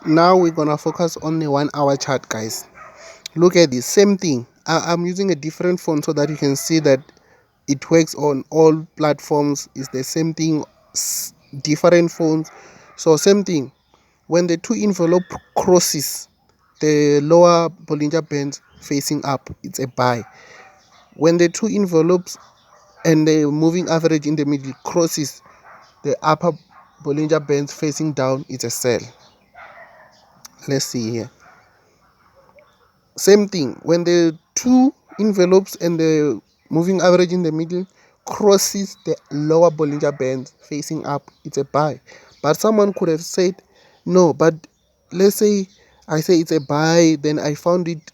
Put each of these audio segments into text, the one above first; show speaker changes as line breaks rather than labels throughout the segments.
Now we're gonna focus on the 1 hour chart, guys. Look at this, same thing. I'm using a different font so that you can see that it works on all platforms. It's the same thing, different fonts. So same thing, when the two envelope crosses the lower Bollinger Bands facing up, it's a buy. When the two envelopes and the moving average in the middle crosses the upper Bollinger Bands facing down, it's a sell. Let's see here. Same thing, when the two envelopes and the moving average in the middle crosses the lower Bollinger Bands facing up, it's a buy. But someone could have said no, but let's say I say it's a buy, then I found it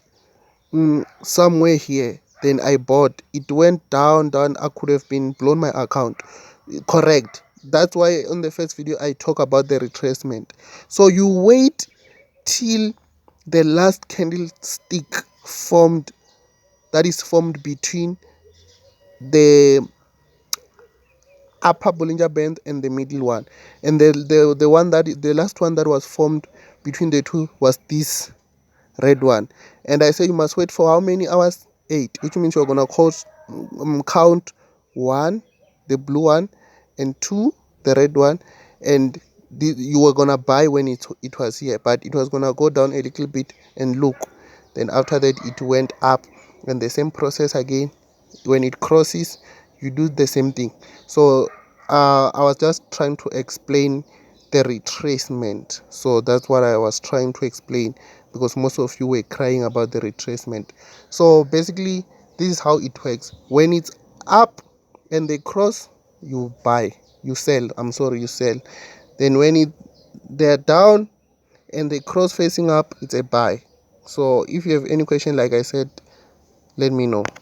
somewhere here, then I bought, it went down, I could have been blown my account. Correct. That's why on the first video I talk about the retracement. So you wait till the last candlestick formed, that is formed between the upper Bollinger Band and the middle one, and the one that the last one that was formed between the two was this red one. And I say you must wait for how many hours? 8, which means you're gonna count 1, the blue one, and 2, the red one, and you were gonna buy when it was here, but it was gonna go down a little bit, and look, then after that it went up, and the same process again. When it crosses, you do the same thing. So I was just trying to explain the retracement. So that's what I was trying to explain, because most of you were crying about the retracement. So basically, this is how it works. When it's up and they cross, you buy, you sell. You sell. Then when they're down and they cross facing up, it's a buy. So if you have any question, like I said, let me know.